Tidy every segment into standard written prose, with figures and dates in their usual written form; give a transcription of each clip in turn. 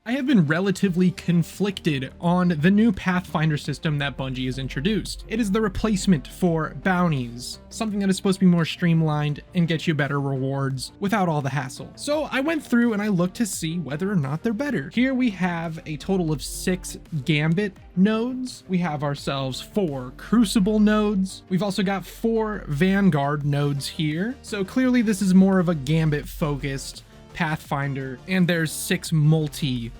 I have been relatively conflicted on the new Pathfinder system that Bungie has introduced. It is the replacement for Bounties, something that is supposed to be more streamlined and get you better rewards without all the hassle. So I went through and I looked to see whether or not they're better. Here we have a total of 6 Gambit nodes. We have ourselves 4 Crucible nodes. We've also got 4 Vanguard nodes here. So clearly this is more of a Gambit focused Pathfinder, and there's 6 multi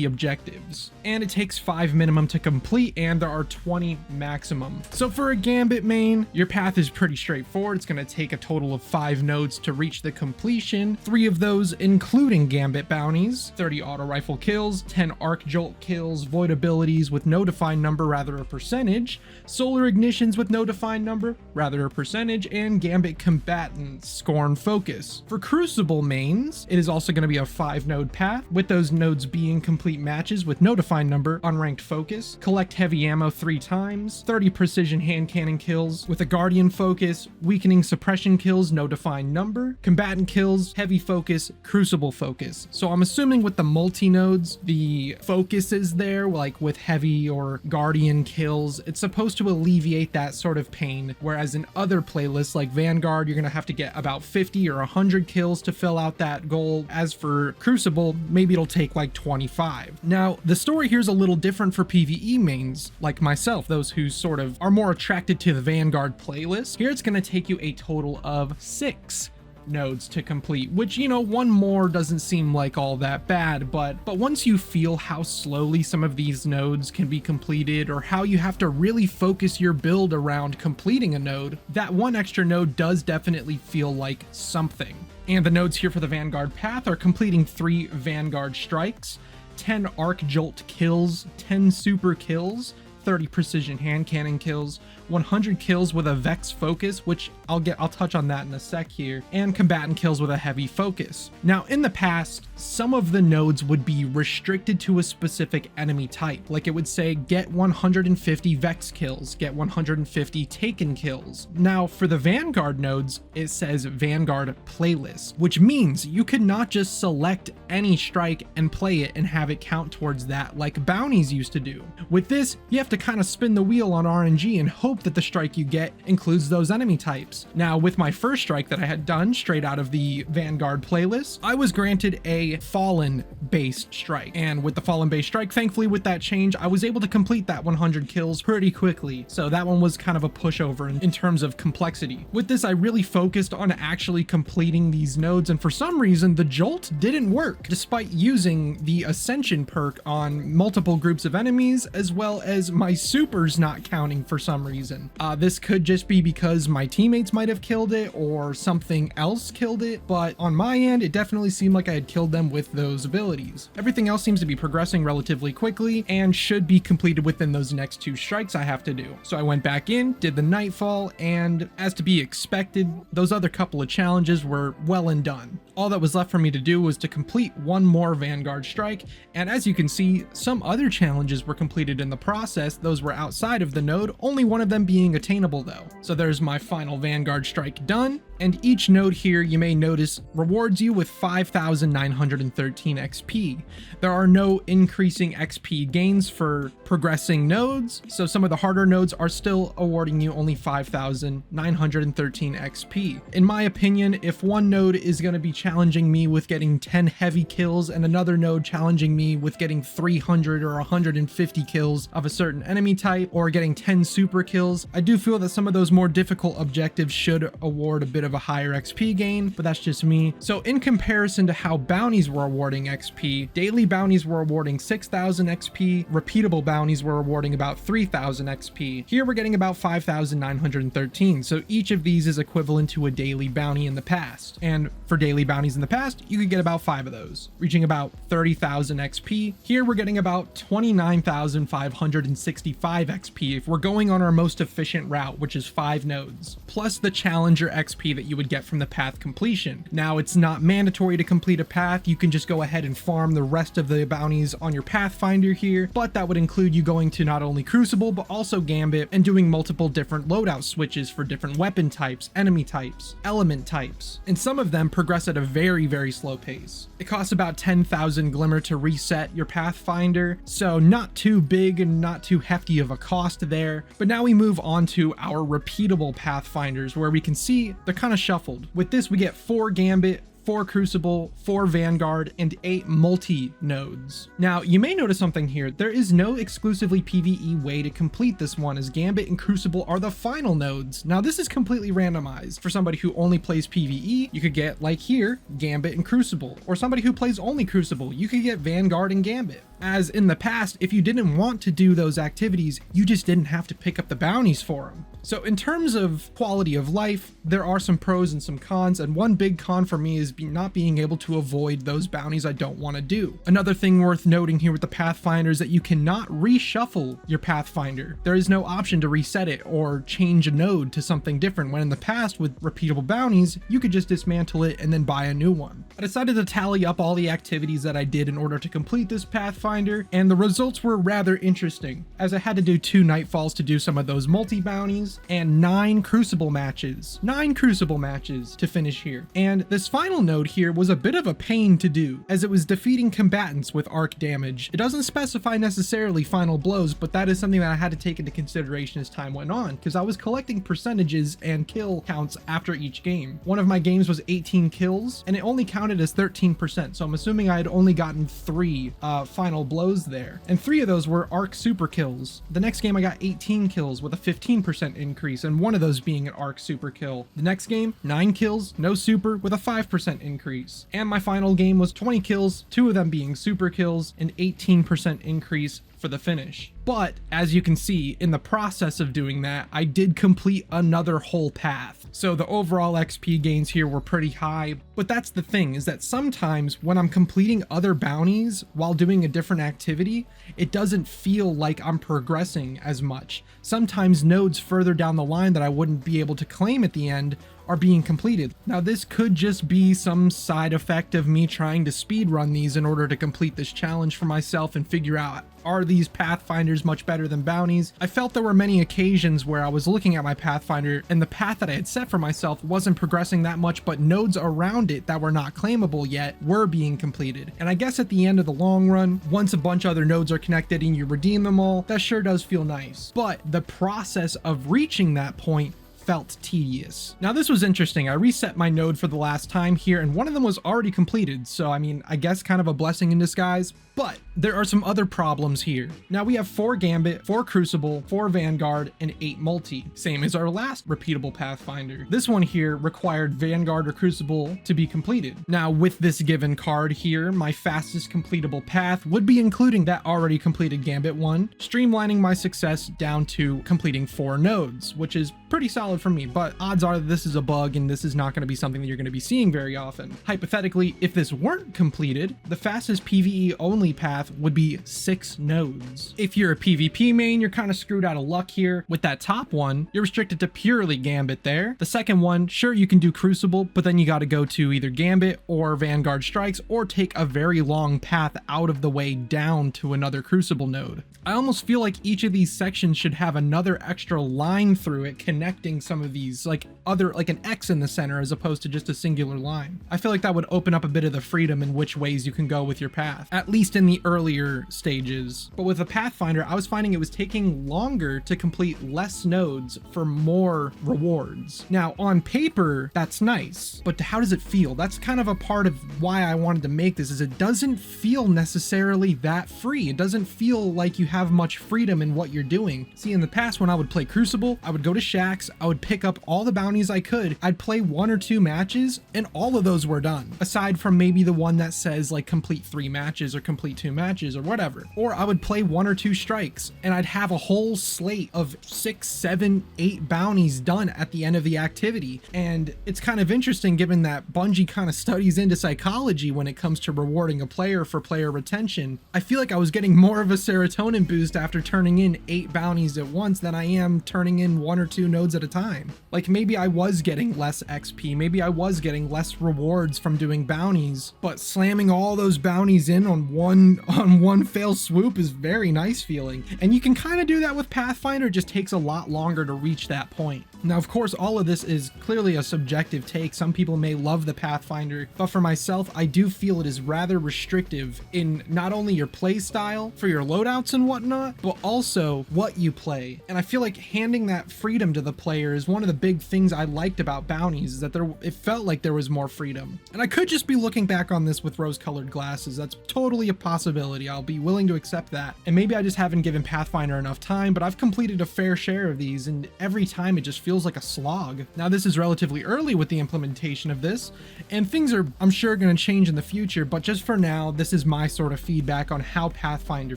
objectives, and it takes 5 minimum to complete, and there are 20 maximum. So for a Gambit main, your path is pretty straightforward. It's going to take a total of 5 nodes to reach the completion, 3 of those including Gambit bounties, 30 auto rifle kills, 10 arc jolt kills, void abilities with no defined number, rather a percentage, solar ignitions with no defined number, rather a percentage, and Gambit combatant scorn focus. For Crucible mains, it is also going to be a 5 node path, with those nodes being complete matches with no defined number, unranked focus, collect heavy ammo 3 times, 30 precision hand cannon kills with a guardian focus, weakening suppression kills, no defined number, combatant kills, heavy focus, crucible focus. So I'm assuming with the multi nodes, the focus is there, like with heavy or guardian kills. It's supposed to alleviate that sort of pain, whereas in other playlists like Vanguard, you're going to have to get about 50 or 100 kills to fill out that goal. As for Crucible, maybe it'll take like 25. Now, the story here is a little different for PvE mains like myself, those who sort of are more attracted to the Vanguard playlist. Here it's going to take you a total of 6 nodes to complete, which, you know, one more doesn't seem like all that bad, but once you feel how slowly some of these nodes can be completed, or how you have to really focus your build around completing a node, that one extra node does definitely feel like something. And the nodes here for the Vanguard path are completing 3 Vanguard strikes, 10 arc jolt kills, 10 super kills, 30 precision hand cannon kills, 100 kills with a Vex focus, which I'll touch on that in a sec here, and combatant kills with a heavy focus. Now, in the past, some of the nodes would be restricted to a specific enemy type. Like it would say, get 150 Vex kills, get 150 Taken kills. Now, for the Vanguard nodes, it says Vanguard playlist, which means you could not just select any strike and play it and have it count towards that like Bounties used to do. With this, you have to kind of spin the wheel on RNG and hope that the strike you get includes those enemy types. Now, with my first strike that I had done straight out of the Vanguard playlist, I was granted a Fallen based strike, and with the Fallen based strike, thankfully with that change, I was able to complete that 100 kills pretty quickly. So that one was kind of a pushover in terms of complexity. With this, I really focused on actually completing these nodes, and for some reason the jolt didn't work despite using the Ascension perk on multiple groups of enemies, as well as my supers not counting for some reason. This could just be because my teammates might have killed it or something else killed it, but on my end, it definitely seemed like I had killed them with those abilities. Everything else seems to be progressing relatively quickly and should be completed within those next 2 strikes I have to do. So I went back in, did the Nightfall, and as to be expected, those other couple of challenges were well and done. All that was left for me to do was to complete 1 more Vanguard strike, and as you can see, some other challenges were completed in the process. Those were outside of the node, only one of them being attainable though. So there's my final Vanguard strike done, and each node here, you may notice, rewards you with 5,913 XP. There are no increasing XP gains for progressing nodes, so some of the harder nodes are still awarding you only 5,913 XP. In my opinion, if one node is going to be challenging me with getting 10 heavy kills and another node challenging me with getting 300 or 150 kills of a certain enemy type, or getting 10 super kills, I do feel that some of those more difficult objectives should award a bit of a higher XP gain, but that's just me. So in comparison to how bounties were awarding XP, daily bounties were awarding 6,000 XP, repeatable bounties were awarding about 3,000 XP. Here we're getting about 5,913, so each of these is equivalent to a daily bounty in the past. And for daily bounties in the past, you could get about 5 of those, reaching about 30,000 XP. Here we're getting about 29,565 XP if we're going on our most efficient route, which is 5 nodes, plus the challenger XP that you would get from the path completion. Now, it's not mandatory to complete a path. You can just go ahead and farm the rest of the bounties on your Pathfinder here, but that would include you going to not only Crucible, but also Gambit and doing multiple different loadout switches for different weapon types, enemy types, element types, and some of them progress at a very, very slow pace. It costs about 10,000 Glimmer to reset your Pathfinder, so not too big and not too hefty of a cost there. But now we move on to our repeatable Pathfinders, where we can see they're kind of shuffled. With this, we get 4 Gambit, 4 Crucible, 4 Vanguard, and 8 multi-nodes. Now, you may notice something here. There is no exclusively PvE way to complete this one, as Gambit and Crucible are the final nodes. Now, this is completely randomized. For somebody who only plays PvE, you could get, like here, Gambit and Crucible. Or somebody who plays only Crucible, you could get Vanguard and Gambit. As in the past, if you didn't want to do those activities, you just didn't have to pick up the bounties for them. So in terms of quality of life, there are some pros and some cons, and one big con for me is not being able to avoid those bounties I don't want to do. Another thing worth noting here with the Pathfinder is that you cannot reshuffle your Pathfinder. There is no option to reset it or change a node to something different, when in the past with repeatable bounties, you could just dismantle it and then buy a new one. I decided to tally up all the activities that I did in order to complete this Pathfinder, and the results were rather interesting, as I had to do 2 Nightfalls to do some of those multi-bounties, and 9 Crucible matches. 9 Crucible matches to finish here. And this final node here was a bit of a pain to do, as it was defeating combatants with arc damage. It doesn't specify necessarily final blows, but that is something that I had to take into consideration as time went on, because I was collecting percentages and kill counts after each game. One of my games was 18 kills, and it only counted as 13%, so I'm assuming I had only gotten 3 final blows there, and 3 of those were arc super kills. The next game I got 18 kills with a 15% increase, and one of those being an arc super kill. The next game, 9 kills, no super, with a 5% increase. And my final game was 20 kills, 2 of them being super kills, an 18% increase for the finish. But as you can see, in the process of doing that, I did complete another whole path. So the overall XP gains here were pretty high, but that's the thing, is that sometimes when I'm completing other bounties while doing a different activity, it doesn't feel like I'm progressing as much. Sometimes nodes further down the line that I wouldn't be able to claim at the end are being completed. Now, this could just be some side effect of me trying to speed run these in order to complete this challenge for myself and figure out, are these Pathfinders much better than bounties? I felt there were many occasions where I was looking at my Pathfinder and the path that I had set for myself wasn't progressing that much, but nodes around it that were not claimable yet were being completed. And I guess at the end of the long run, once a bunch of other nodes are connected and you redeem them all, that sure does feel nice. But the process of reaching that point felt tedious. Now, this was interesting. I reset my node for the last time here, and one of them was already completed, so I mean, I guess kind of a blessing in disguise. But there are some other problems here. Now, we have 4 Gambit, 4 Crucible, 4 Vanguard, and 8 multi, same as our last repeatable Pathfinder. This one here required Vanguard or Crucible to be completed. Now, with this given card here, my fastest completable path would be including that already completed Gambit one, streamlining my success down to completing 4 nodes, which is pretty solid for me, but odds are that this is a bug and this is not going to be something that you're going to be seeing very often. Hypothetically, if this weren't completed, the fastest PvE only path would be 6 nodes. If you're a PvP main, you're kind of screwed out of luck here. With that top one, you're restricted to purely Gambit there. The second one, sure, you can do Crucible, but then you got to go to either Gambit or Vanguard Strikes, or take a very long path out of the way down to another Crucible node. I almost feel like each of these sections should have another extra line through it connecting some of these, like an X in the center as opposed to just a singular line. I feel like that would open up a bit of the freedom in which ways you can go with your path, at least in the earlier stages. But with the Pathfinder, I was finding it was taking longer to complete less nodes for more rewards. Now, on paper, that's nice, but how does it feel? That's kind of a part of why I wanted to make this, is it doesn't feel necessarily that free. It doesn't feel like you have much freedom in what you're doing. See, in the past, when I would play Crucible, I would go to Shacks, I would pick up all the bounties I could, I'd play 1 or 2 matches, and all of those were done. Aside from maybe the one that says like complete 3 matches or complete 2 matches or whatever. Or I would play 1 or 2 strikes, and I'd have a whole slate of 6, 7, 8 bounties done at the end of the activity. And it's kind of interesting given that Bungie kind of studies into psychology when it comes to rewarding a player for player retention. I feel like I was getting more of a serotonin boost after turning in 8 bounties at once than I am turning in 1 or 2 nodes at a time. time. Like maybe I was getting less XP, maybe I was getting less rewards from doing bounties, but slamming all those bounties in on one fail swoop is very nice feeling. And you can kind of do that with Pathfinder, it just takes a lot longer to reach that point. Now, of course, all of this is clearly a subjective take. Some people may love the Pathfinder, but for myself, I do feel it is rather restrictive in not only your play style for your loadouts and whatnot, but also what you play. And I feel like handing that freedom to the player is one of the big things I liked about bounties, is that it felt like there was more freedom. And I could just be looking back on this with rose-colored glasses. That's totally a possibility. I'll be willing to accept that. And maybe I just haven't given Pathfinder enough time, but I've completed a fair share of these, and every time it just feels like a slog. Now, this is relatively early with the implementation of this, and things are, I'm sure, going to change in the future, but just for now, this is my sort of feedback on how Pathfinder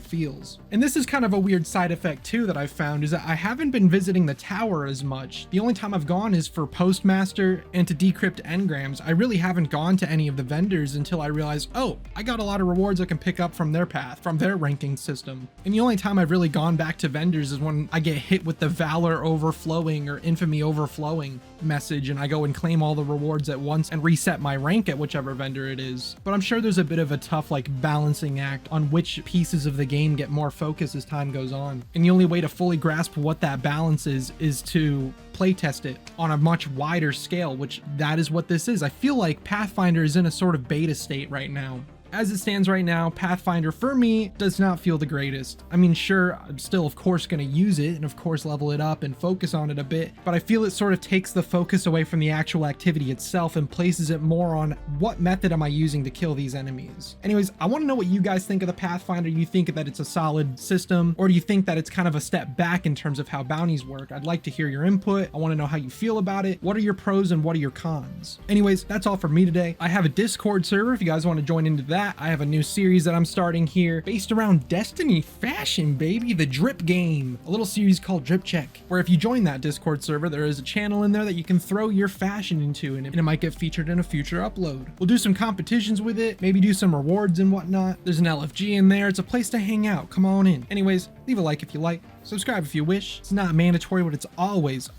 feels. And this is kind of a weird side effect too that I've found, is that I haven't been visiting the tower as much. The only time I've gone is for Postmaster and to decrypt engrams. I really haven't gone to any of the vendors until I realized, oh, I got a lot of rewards I can pick up from their path, from their ranking system. And the only time I've really gone back to vendors is when I get hit with the Valor overflowing or Infamy overflowing message, and I go and claim all the rewards at once and reset my rank at whichever vendor it is. But I'm sure there's a bit of a tough balancing act on which pieces of the game get more focus as time goes on. And the only way to fully grasp what that balance is to playtest it on a much wider scale, which that is what this is. I feel like Pathfinder is in a sort of beta state right now. As it stands right now, Pathfinder for me does not feel the greatest. I mean, sure, I'm still of course going to use it and of course level it up and focus on it a bit, but I feel it sort of takes the focus away from the actual activity itself and places it more on what method am I using to kill these enemies. Anyways, I want to know what you guys think of the Pathfinder. You think that it's a solid system, or do you think that it's kind of a step back in terms of how bounties work? I'd like to hear your input. I want to know how you feel about it. What are your pros and what are your cons? Anyways, that's all for me today. I have a Discord server if you guys want to join into that. I have a new series that I'm starting here based around Destiny fashion, baby, the drip game, a little series called Drip Check, where if you join that Discord server, there is a channel in there that you can throw your fashion into, and it might get featured in a future upload. We'll do some competitions with it, maybe do some rewards and whatnot. There's an LFG in there. It's a place to hang out. Come on in. Anyways, leave a like if you like, subscribe if you wish. It's not mandatory, but it's always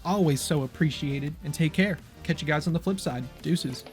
so appreciated. And take care. Catch you guys on the flip side. Deuces.